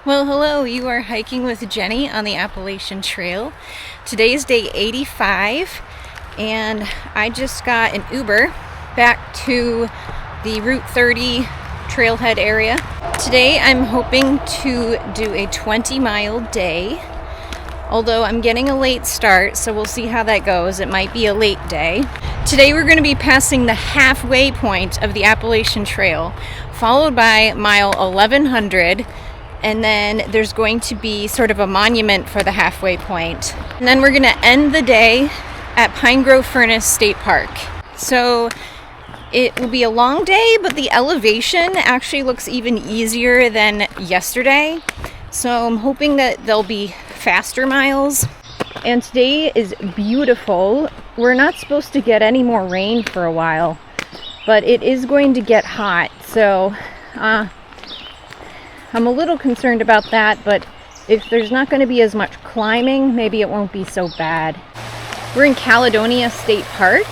Well, hello, you are hiking with Jenny on the Appalachian Trail. Today is day 85, and I just got an Uber back to the Route 30 trailhead area. Today I'm hoping to do a 20-mile day, although I'm getting a late start, so we'll see how that goes. It might be a late day. Today we're going to be passing the halfway point of the Appalachian Trail, followed by mile 1100. And then there's going to be sort of a monument for the halfway point. And then we're going to end the day at Pine Grove Furnace State Park. So it will be a long day, but the elevation actually looks even easier than yesterday. So I'm hoping that there'll be faster miles. And today is beautiful. We're not supposed to get any more rain for a while, but it is going to get hot. So I'm a little concerned about that, but if there's not going to be as much climbing, maybe it won't be so bad. We're in Caledonia State Park,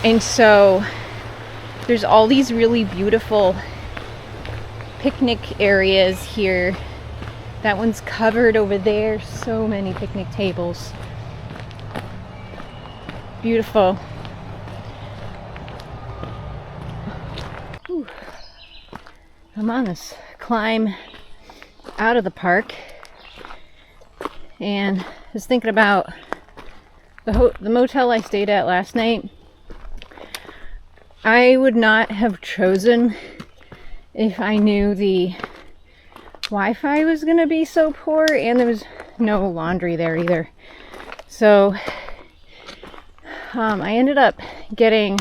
and so there's all these really beautiful picnic areas here. That one's covered over there. So many picnic tables. Beautiful. Whew. I'm on this climb out of the park, and I was thinking about the motel I stayed at last night. I would not have chosen if I knew the Wi-Fi was going to be so poor, and there was no laundry there either. So I ended up getting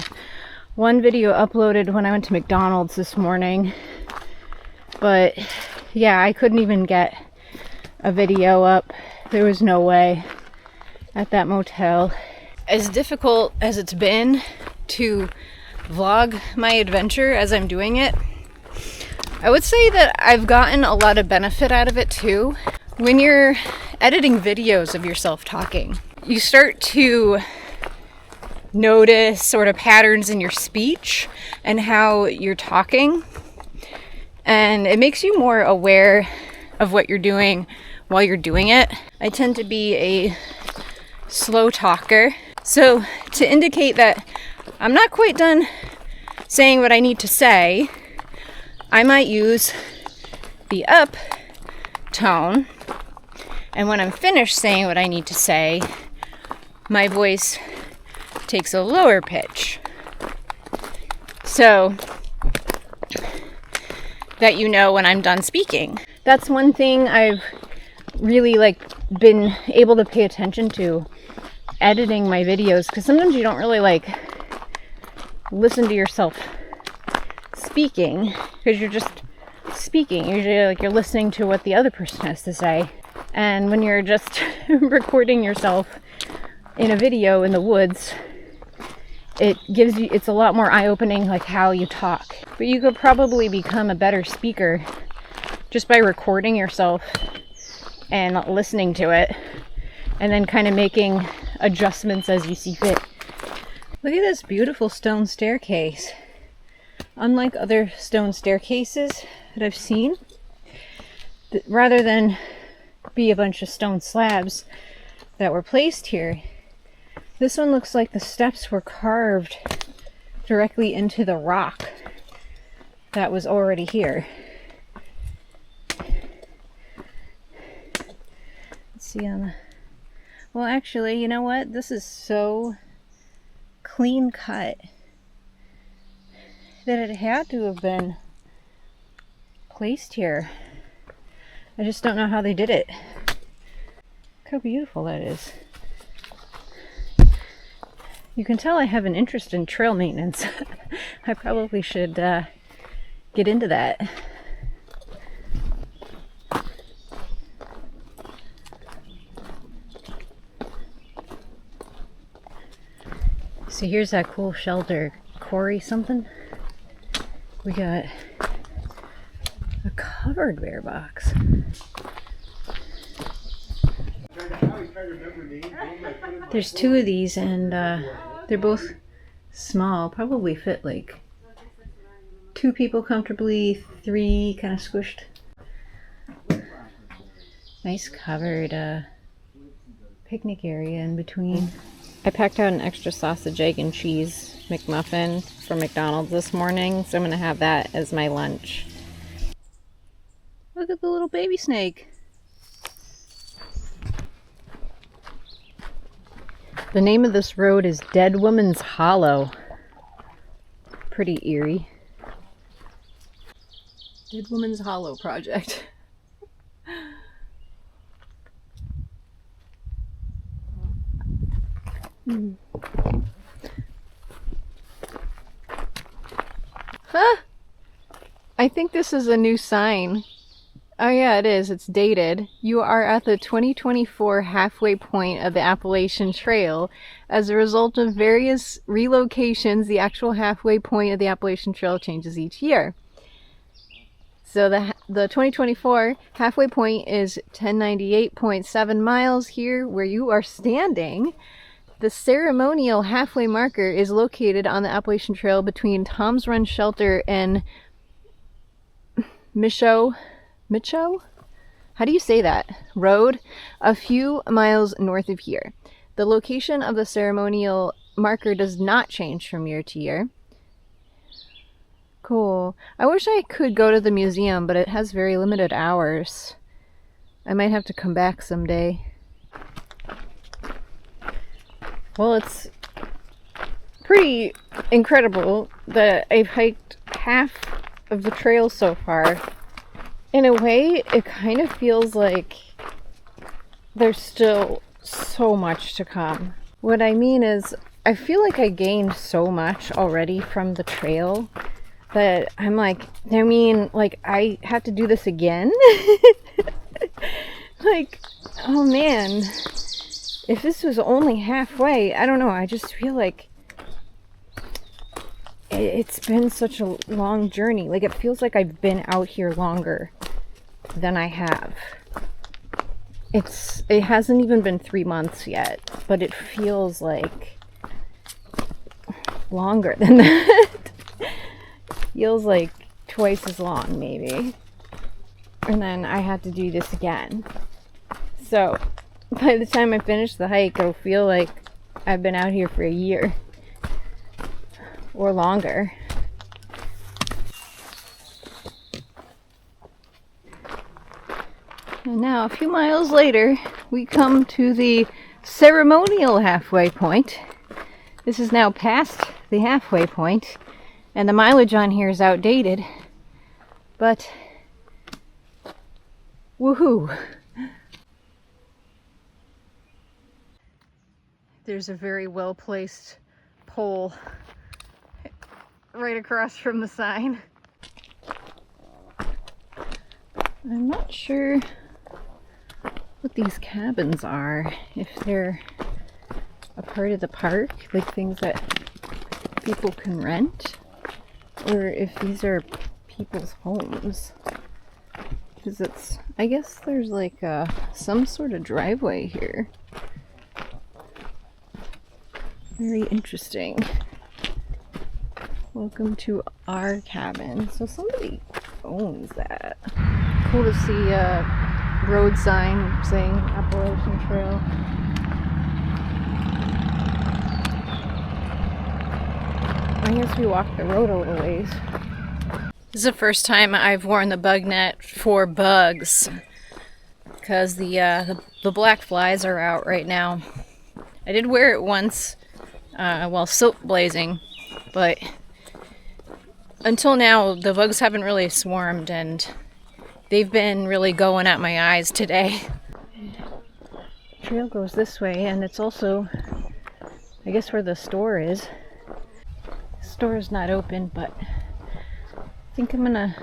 one video uploaded when I went to McDonald's this morning. But yeah, I couldn't even get a video up. There was no way at that motel. As difficult as it's been to vlog my adventure as I'm doing it, I would say that I've gotten a lot of benefit out of it too. When you're editing videos of yourself talking, you start to notice sort of patterns in your speech and how you're talking. And it makes you more aware of what you're doing while you're doing it. I tend to be a slow talker. So to indicate that I'm not quite done saying what I need to say, I might use the up tone. And when I'm finished saying what I need to say, my voice takes a lower pitch. So that you know when I'm done speaking. That's one thing I've really been able to pay attention to editing my videos, because sometimes you don't really listen to yourself speaking because you're just speaking. Usually you're listening to what the other person has to say. And when you're just recording yourself in a video in the woods, it's a lot more eye-opening, how you talk. But you could probably become a better speaker just by recording yourself and listening to it, and then kind of making adjustments as you see fit. Look at this beautiful stone staircase. Unlike other stone staircases that I've seen, rather than be a bunch of stone slabs that were placed here, this one looks like the steps were carved directly into the rock that was already here. Let's see on the... Well, actually, you know what? This is so clean cut that it had to have been placed here. I just don't know how they did it. Look how beautiful that is. You can tell I have an interest in trail maintenance. I probably should get into that. So here's that cool shelter. Quarry something. We got a covered bear box. There's two of these, and they're both small, probably fit like 2 people comfortably, 3 kind of squished. Nice covered picnic area in between. I packed out an extra sausage, egg, and cheese McMuffin from McDonald's this morning, so I'm gonna have that as my lunch. Look at the little baby snake. The name of this road is Dead Woman's Hollow. Pretty eerie. Dead Woman's Hollow Project. Huh? I think this is a new sign. Oh yeah, it is. It's dated. You are at the 2024 halfway point of the Appalachian Trail. As a result of various relocations, the actual halfway point of the Appalachian Trail changes each year. So the 2024 halfway point is 1098.7 miles here where you are standing. The ceremonial halfway marker is located on the Appalachian Trail between Tom's Run Shelter and Micho? How do you say that? Road, a few miles north of here. The location of the ceremonial marker does not change from year to year. Cool. I wish I could go to the museum, but it has very limited hours. I might have to come back someday. Well, it's pretty incredible that I've hiked half of the trail so far. In a way, it kind of feels like there's still so much to come. What I mean is, I feel like I gained so much already from the trail that I'm like, I have to do this again? Like, oh man, if this was only halfway, I don't know, I just feel like it's been such a long journey. Like, it feels like I've been out here longer than I have. It hasn't even been 3 months yet, but it feels like longer than that. Feels like twice as long, maybe. And then I had to do this again. So by the time I finish the hike, it'll feel like I've been out here for a year or longer. And now, a few miles later, we come to the ceremonial halfway point. This is now past the halfway point, and the mileage on here is outdated, but woohoo! There's a very well-placed pole right across from the sign. I'm not sure what these cabins are, if they're a part of the park, like things that people can rent, or if these are people's homes. Because I guess there's like some sort of driveway here. Very interesting. Welcome to our cabin. So somebody owns that. Cool to see a road sign saying Appalachian Trail. I guess we walked the road a little ways. This is the first time I've worn the bug net for bugs, because the black flies are out right now. I did wear it once while silk blazing, but until now the bugs haven't really swarmed, and they've been really going at my eyes today. The trail goes this way, and it's also, I guess, where the store is. The store is not open, but I think I'm gonna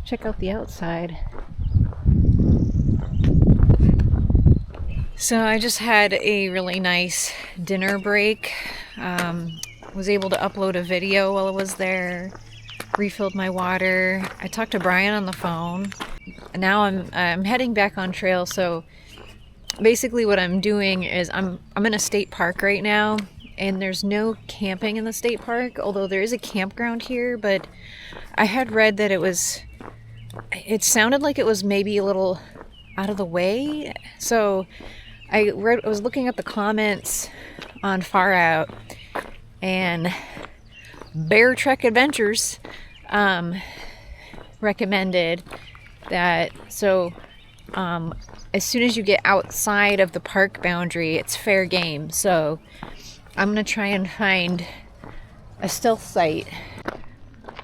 check out the outside. So I just had a really nice dinner break. Was able to upload a video while I was there, refilled my water. I talked to Brian on the phone. Now I'm heading back on trail. So basically what I'm doing is I'm in a state park right now, and there's no camping in the state park, although there is a campground here, but I had read that it sounded like it was maybe a little out of the way. So I was looking at the comments on Far Out, and Bear Trek Adventures recommended that, so as soon as you get outside of the park boundary, it's fair game. So I'm gonna try and find a stealth site.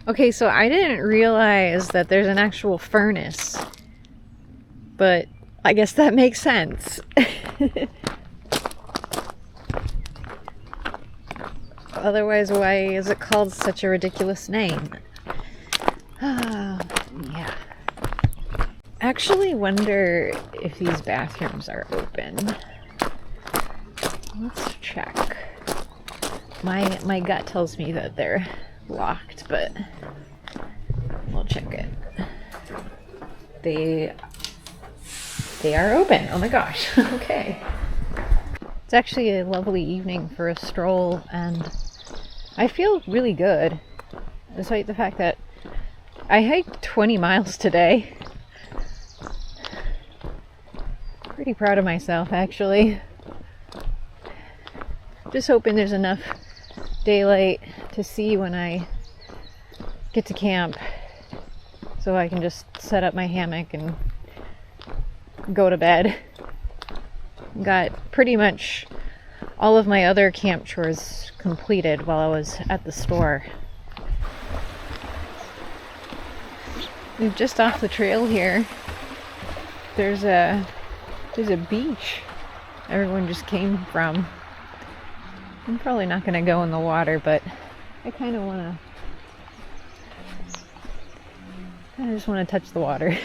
Okay, so I didn't realize that there's an actual furnace, but I guess that makes sense. Otherwise, why is it called such a ridiculous name? Yeah. Actually wonder if these bathrooms are open. Let's check. My gut tells me that they're locked, but we'll check it. They are open. Oh my gosh. Okay. It's actually a lovely evening for a stroll, and I feel really good, despite the fact that I hiked 20 miles today. Pretty proud of myself, actually. Just hoping there's enough daylight to see when I get to camp, so I can just set up my hammock and go to bed. Got pretty much all of my other camp chores completed while I was at the store. We're just off the trail here. There's a beach everyone just came from. I'm probably not going to go in the water, but I kind of just want to touch the water.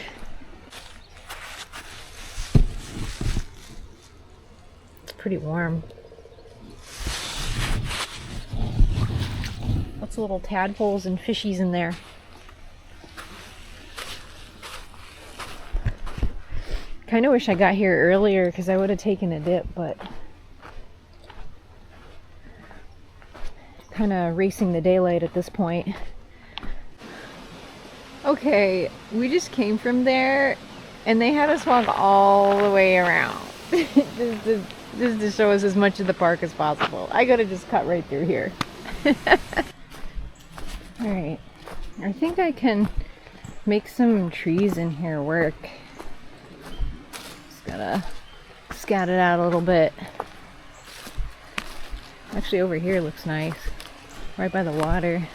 It's pretty warm. Lots of little tadpoles and fishies in there. Kind of wish I got here earlier because I would have taken a dip, but kind of racing the daylight at this point. Okay, we just came from there and they had us walk all the way around. This to show us as much of the park as possible. I gotta just cut right through here. Alright, I think I can make some trees in here work. Just gotta scat it out a little bit. Actually, over here looks nice, right by the water.